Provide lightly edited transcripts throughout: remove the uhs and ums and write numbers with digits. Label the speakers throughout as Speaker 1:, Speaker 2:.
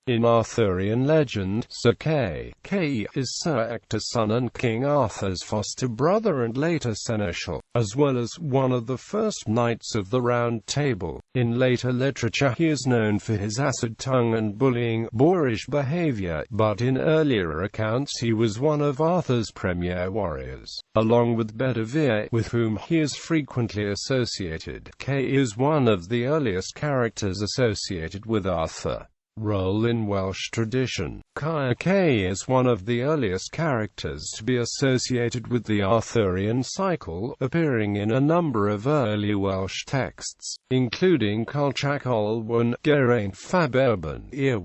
Speaker 1: In Arthurian legend, Sir ʻkeɪ is Sir Ector's son and King Arthur's foster brother and later seneschal, as well as one of the first knights of the Round Table. In later literature he is known for his acid tongue and bullying, boorish behavior, but in earlier accounts he was one of Arthur's premier warriors. Along with Bedivere, with whom he is frequently associated, ʻkeɪ is one of the earliest characters associated with Arthur. Role in Welsh tradition. ʻkeɪ is one of the earliest characters to be associated with the Arthurian cycle, appearing in a number of early Welsh texts, including Culhwch Olwen, Geraint fab Erbyn, I'r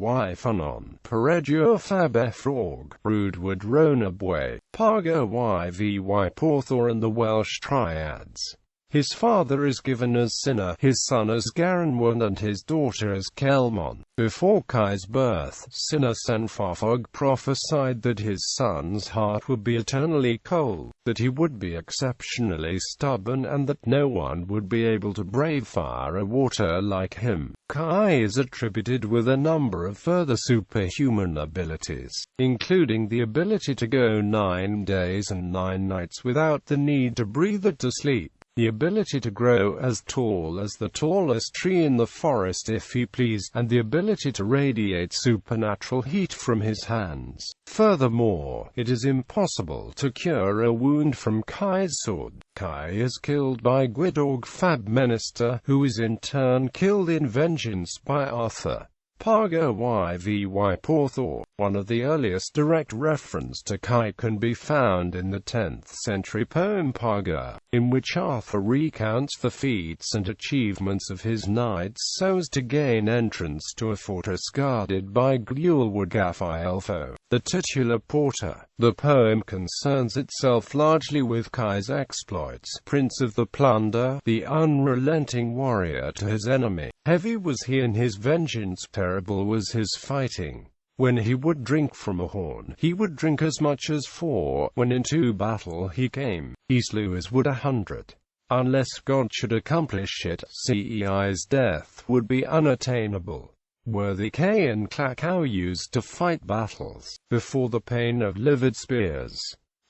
Speaker 1: Peredur fab Effrog, Brwdwyd Ronabwe, Paga yvy Porthor and the Welsh Triads. His father is given as Sinna, his son as Geraint and his daughter as Celmon. Before ʻkeɪ's birth, Sinna Senfarfog prophesied that his son's heart would be eternally cold, that he would be exceptionally stubborn and that no one would be able to brave fire or water like him. ʻkeɪ is attributed with a number of further superhuman abilities, including the ability to go 9 days and 9 nights without the need to breathe or to sleep. The ability to grow as tall as the tallest tree in the forest if he pleased, and the ability to radiate supernatural heat from his hands. Furthermore, it is impossible to cure a wound from ʻkeɪ's sword. ʻkeɪ is killed by Gwyddog fab Minister, who is in turn killed in vengeance by Arthur. Paga yvy Porthor. One of the earliest direct reference to ʻkeɪ can be found in the 10th century poem Paga, in which Arthur recounts the feats and achievements of his knights so as to gain entrance to a fortress guarded by Gulwgafilfo, the titular porter. The poem concerns itself largely with ʻkeɪ's exploits. Prince of the plunder, the unrelenting warrior to his enemy. Heavy was he in his vengeance, terrible was his fighting. When he would drink from a horn, he would drink as much as 4. When into battle he came, he slew as would 100. Unless God should accomplish it, ʻkeɪ's death would be unattainable. Were the ʻkeɪ and Clachow used to fight battles, before the pain of livid spears,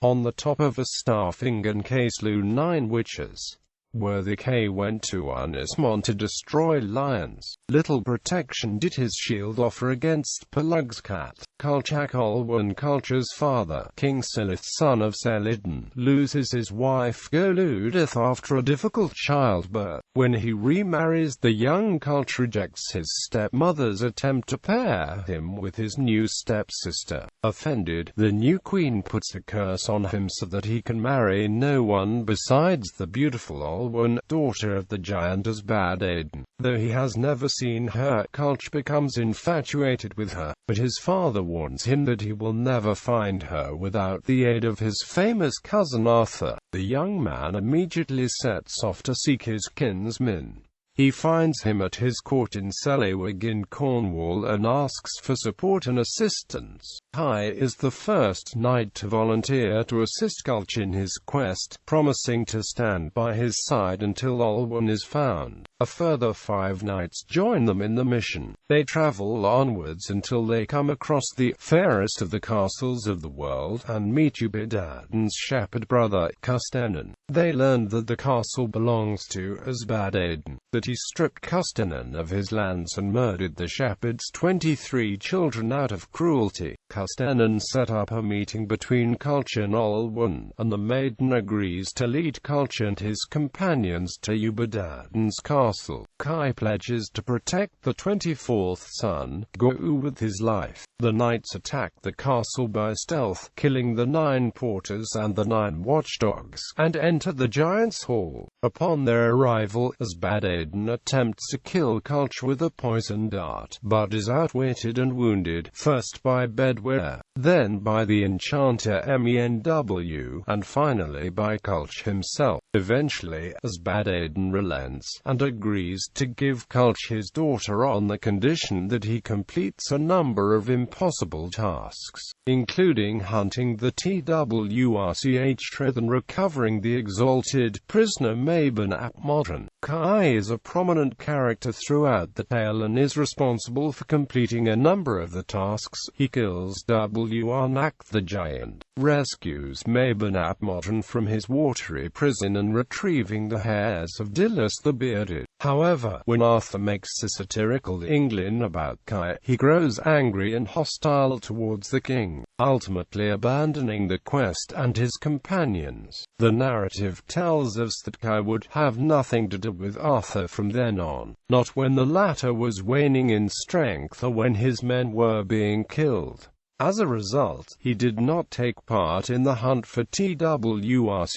Speaker 1: on the top of a staff Ingan ʻkeɪ slew 9 witches. Were the ʻkeɪ went to Unismon to destroy lions, little protection did his shield offer against WorldCat. Culhwch Olwen, Culhwch's father, King Silith son of Selidin, loses his wife Goludith after a difficult childbirth. When he remarries, the young Culhwch rejects his stepmother's attempt to pair him with his new stepsister. Offended, the new queen puts a curse on him so that he can marry no one besides the beautiful Olwen, daughter of the giantess Badadyn. Though he has never seen her, Culhwch becomes infatuated with her, but his father warns him that he will never find her without the aid of his famous cousin Arthur. The young man immediately sets off to seek his kinsman. He finds him at his court in Selwig in Cornwall and asks for support and assistance. ʻkeɪ is the first knight to volunteer to assist Culhwch in his quest, promising to stand by his side until Olwen is found. A further 5 knights join them in the mission. They travel onwards until they come across the fairest of the castles of the world, and meet Ubadadyn's shepherd brother, Custennin. They learn that the castle belongs to Ysbadadyn, that he stripped Custennin of his lands and murdered the shepherd's 23 children out of cruelty. Custennin set up a meeting between Culhwch and Olwen, and the maiden agrees to lead Culhwch and his companions to Ubadadyn's castle. ʻkeɪ pledges to protect the 24th son, Gwyw, with his life. The knights attack the castle by stealth, killing the 9 porters and the 9 watchdogs, and enter the giant's hall. Upon their arrival, Ysbadadyn attempts to kill Culhwch with a poison dart, but is outwitted and wounded, first by Bedivere, then by the enchanter Menw, and finally by Culhwch himself. Eventually, Ysbadadyn relents, and agrees to give Culhwch his daughter on the condition that he completes a number of impossible tasks, including hunting the TWRCH Trith and recovering the exalted prisoner Mabon ap Modron. ʻkeɪ is a prominent character throughout the tale and is responsible for completing a number of the tasks. He kills Warnak the giant, rescues Mabon ap Modron from his watery prison, and retrieving the hairs of Dilys the bearded. However, when Arthur makes a satirical inkling about ʻkeɪ, he grows angry and hostile towards the king, ultimately abandoning the quest and his companions. The narrative tells us that ʻkeɪ would have nothing to do with Arthur from then on, not when the latter was waning in strength or when his men were being killed. As a result, he did not take part in the hunt for Twrch.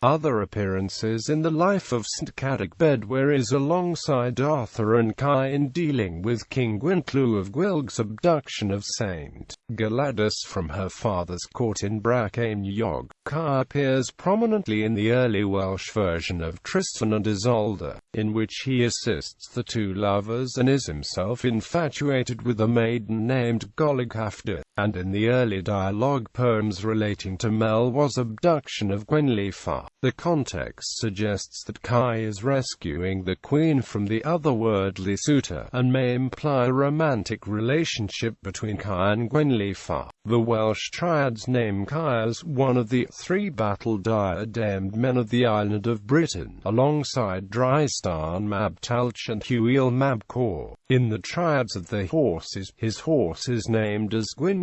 Speaker 1: Other appearances in the life of St. Cadog Bedivere is alongside Arthur and ʻkeɪ in dealing with King Gwyntlew of Gwilg's abduction of St. Gladys from her father's court in Brackenniog. ʻkeɪ appears prominently in the early Welsh version of Tristan and Isolde, in which he assists the two lovers and is himself infatuated with a maiden named Goligafda, and in the early dialogue poems relating to Melwar's abduction of Gwenllifa. The context suggests that ʻkeɪ is rescuing the queen from the otherworldly suitor, and may imply a romantic relationship between ʻkeɪ and Gwenllifa. The Welsh triads name ʻkeɪ as one of the three battle-diademed men of the island of Britain, alongside Dristan mab Talch and Hywel mab Cor. In the triads of the horses, his horse is named as Gwynwddf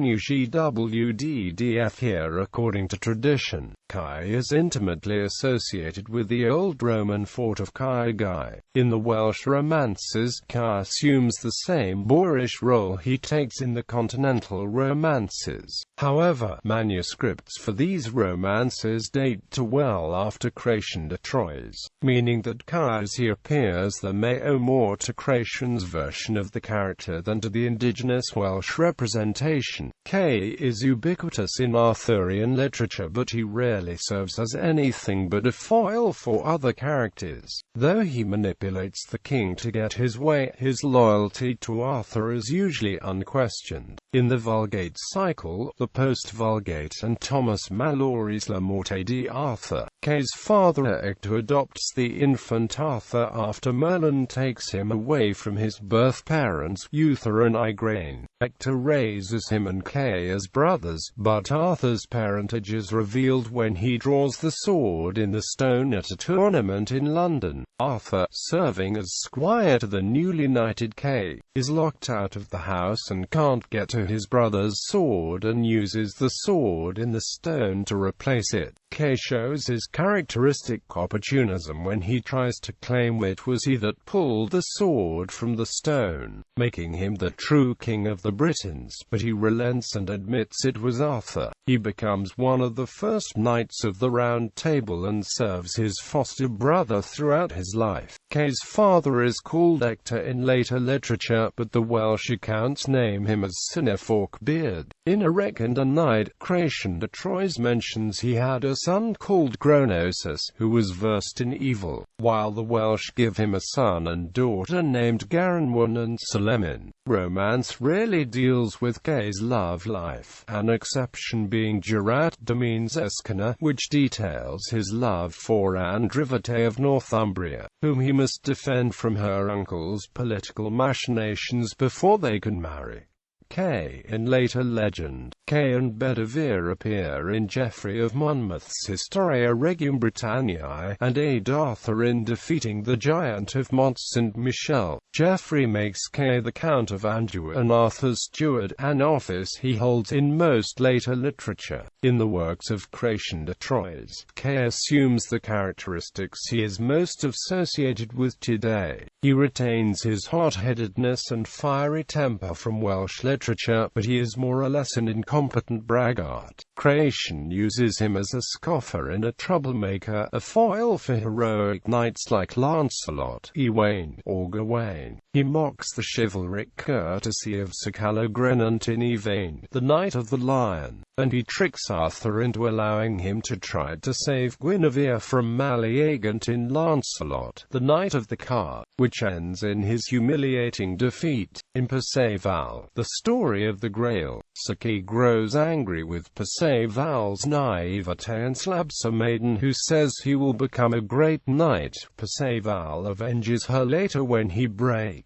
Speaker 1: here according to tradition. ʻkeɪ is intimately associated with the old Roman fort of Caergae. In the Welsh romances, ʻkeɪ assumes the same boorish role he takes in the continental romances. However, manuscripts for these romances date to well after Creation de Troyes, meaning that ʻkeɪ as he appears there may owe more to Creation's version of the character than to the indigenous Welsh representation. ʻkeɪ is ubiquitous in Arthurian literature, but he rarely serves as anything but a foil for other characters. Though he manipulates the king to get his way, his loyalty to Arthur is usually unquestioned. In the Vulgate cycle, the Post-Vulgate, and Thomas Malory's La Morte d'Arthur, ʻkeɪ's father Ector adopts the infant Arthur after Merlin takes him away from his birth parents, Uther and Igraine. Ector raises him and ʻkeɪ as brothers, but Arthur's parentage is revealed when he draws the sword in the stone at a tournament in London. Arthur, serving as squire to the newly knighted ʻkeɪ, is locked out of the house and can't get to his brother's sword and uses the sword in the stone to replace it. ʻkeɪ shows his characteristic opportunism when he tries to claim it was he that pulled the sword from the stone, making him the true king of the Britons, but he relents and admits it was Arthur. He becomes one of the first knights of the Round Table and serves his foster brother throughout his life. ʻkeɪ's father is called Ector in later literature, but the Welsh accounts name him as Synefork Beard. In A Wreck and a Knight, Creation de Troyes mentions he had a son called Gronosus, who was versed in evil, while the Welsh give him a son and daughter named Garanwan and Solemin. Romance rarely deals with ʻkeɪ's love life, an exception being Jurat Domene's Escana, which details his love for Andrivate of Northumbria, whom he must defend from her uncle's political machinations before they can marry. ʻkeɪ in later legend, ʻkeɪ and Bedivere appear in Geoffrey of Monmouth's Historia Regum Britanniae, and aid Arthur in defeating the giant of Mont Saint Michel. Geoffrey makes ʻkeɪ the Count of Anjou and Arthur's steward, an office he holds in most later literature. In the works of Creation de Troyes, ʻkeɪ assumes the characteristics he is most associated with today. He retains his hot-headedness and fiery temper from Welsh literature, but he is more or less an incompetent braggart. Creation uses him as a scoffer and a troublemaker, a foil for heroic knights like Lancelot, Ewain, or Gawain. vain. He mocks the chivalric courtesy of Sir Calogrenant in Yvain, the Knight of the Lion, and he tricks Arthur into allowing him to try to save Guinevere from Meleagant in Lancelot, the Knight of the Car, which ends in his humiliating defeat. In Perceval, the story of the Grail, Sir Ector grows angry with Perceval's naivete and slaps a maiden who says he will become a great knight. Perceval avenges her later when he breaks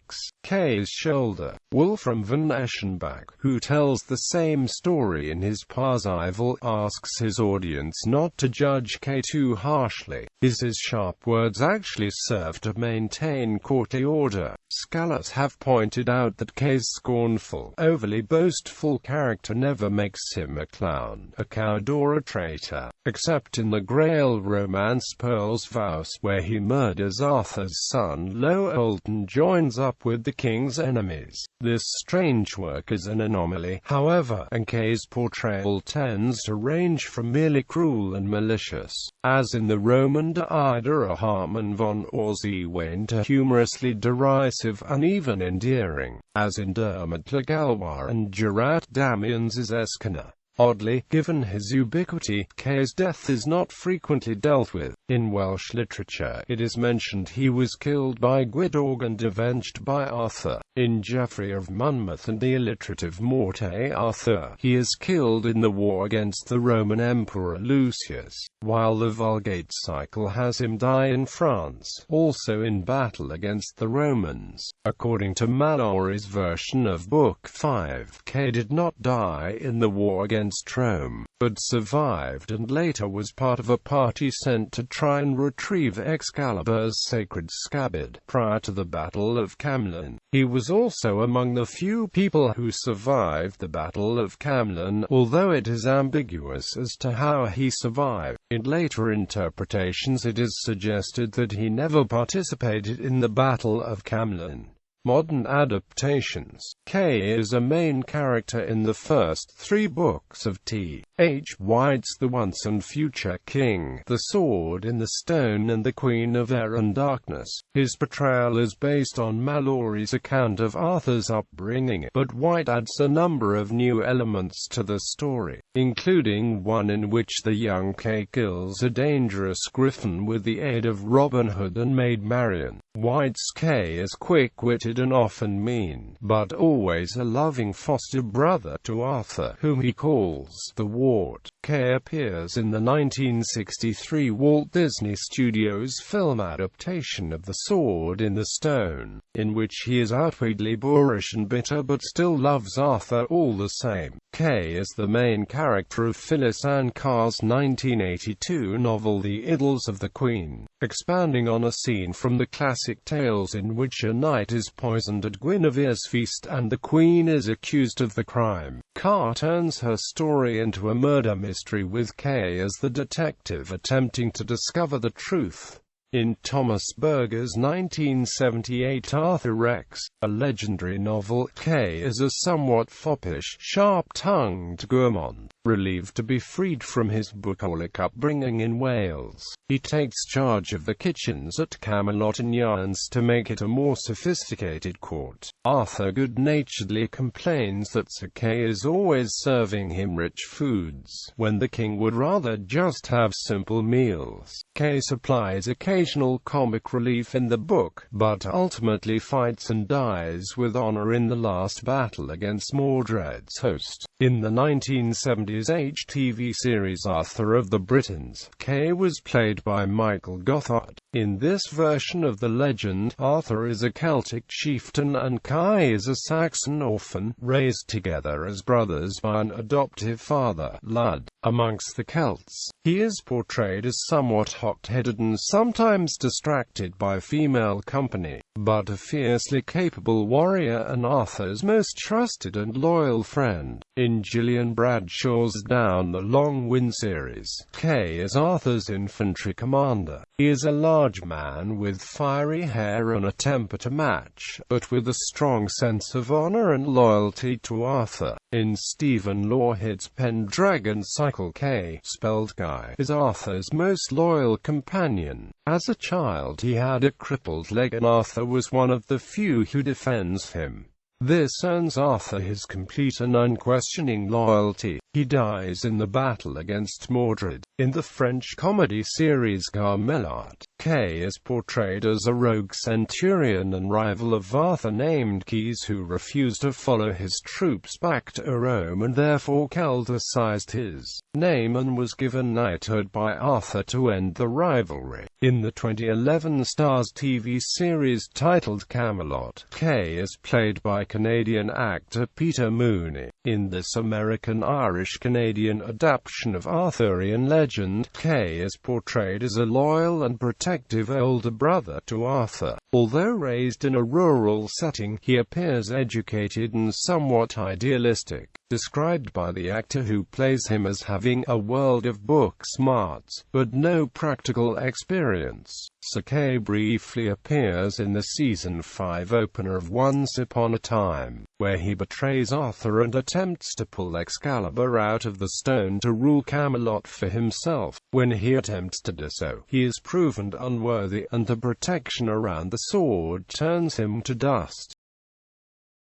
Speaker 1: Kay's shoulder. Wolfram von Eschenbach, who tells the same story in his Parzival, asks his audience not to judge Kay too harshly. His sharp words actually serve to maintain courtly order. Scholars have pointed out that Kay's scornful, overly boastful character never makes him a clown, a coward or a traitor, except in the Grail romance Pearl's Vows, where he murders Arthur's son Llewellyn and joins up with the king's enemies. This strange work is an anomaly, however, and Kay's portrayal tends to range from merely cruel and malicious, as in the Roman Dider Hartmann von Orzewijn, to humorously derisive and even endearing, as in Dermot le Galois and Gerard Damiens' Escana. Oddly, given his ubiquity, Kay's death is not frequently dealt with. In Welsh literature, it is mentioned he was killed by Gwyddog and avenged by Arthur. In Geoffrey of Monmouth and the alliterative Morte Arthur, he is killed in the war against the Roman Emperor Lucius, while the Vulgate cycle has him die in France, also in battle against the Romans. According to Malory's version of Book 5, Kay did not die in the war against Rome, but survived and later was part of a party sent to try and retrieve Excalibur's sacred scabbard. Prior to the Battle of Camlan, he was also among the few people who survived the Battle of Camlan, although it is ambiguous as to how he survived. In later interpretations it is suggested that he never participated in the Battle of Camlan. Modern adaptations. Kay is a main character in the first 3 books of T.H. White's The Once and Future King, The Sword in the Stone and The Queen of Air and Darkness. His portrayal is based on Malory's account of Arthur's upbringing, but White adds a number of new elements to the story, including one in which the young Kay kills a dangerous griffin with the aid of Robin Hood and Maid Marian. White's Kay is quick-witted and often mean, but always a loving foster brother to Arthur, whom he calls the Wart. Kay appears in the 1963 Walt Disney Studios film adaptation of The Sword in the Stone, in which he is outwardly boorish and bitter but still loves Arthur all the same. Kay is the main character of Phyllis Ann Carr's 1982 novel The Idylls of the Queen, expanding on a scene from the classic tales in which a knight is poisoned at Guinevere's feast and the queen is accused of the crime. Carr turns her story into a murder mystery with Kay as the detective attempting to discover the truth. In Thomas Berger's 1978 Arthur Rex, a legendary novel, Kay is a somewhat foppish, sharp-tongued gourmand, relieved to be freed from his bucolic upbringing in Wales. He takes charge of the kitchens at Camelot and yearns to make it a more sophisticated court. Arthur good-naturedly complains that Sir Kay is always serving him rich foods, when the king would rather just have simple meals. Kay supplies occasional comic relief in the book, but ultimately fights and dies with honor in the last battle against Mordred's host. In the 1970s HTV series Arthur of the Britons, Kay was played by Michael Gothard. In this version of the legend, Arthur is a Celtic chieftain and Kay is a Saxon orphan, raised together as brothers by an adoptive father, Lud. Amongst the Celts, he is portrayed as somewhat hot-headed and sometimes distracted by female company, but a fiercely capable warrior and Arthur's most trusted and loyal friend. In Gillian Bradshaw's Down the Long Wind series, Kay is Arthur's infantry commander. He is a large man with fiery hair and a temper to match, but with a strong sense of honor and loyalty to Arthur. In Stephen Lawhead's Pendragon Cycle, Kay, spelled Guy, is Arthur's most loyal companion. As a child he had a crippled leg and Arthur Arthur was one of the few who defends him. This earns Arthur his complete and unquestioning loyalty. He dies in the battle against Mordred. In the French comedy series Camelot, ʻkeɪ is portrayed as a rogue centurion and rival of Arthur named ʻkeɪs who refused to follow his troops back to Rome and therefore Celticized his name and was given knighthood by Arthur to end the rivalry. In the 2011 Starz TV series titled Camelot, ʻkeɪ is played by Canadian actor Peter Mooney. In this American-Irish-Canadian adaptation of Arthurian legend, ʻkeɪ is portrayed as a loyal and protective older brother to Arthur. Although raised in a rural setting, he appears educated and somewhat idealistic, described by the actor who plays him as having a world of book smarts, but no practical experience. Sir ʻkeɪ briefly appears in the Season 5 opener of Once Upon a Time, where he betrays Arthur and attempts to pull Excalibur out of the stone to rule Camelot for himself. When he attempts to do so, he is proven unworthy, and the protection around the sword turns him to dust.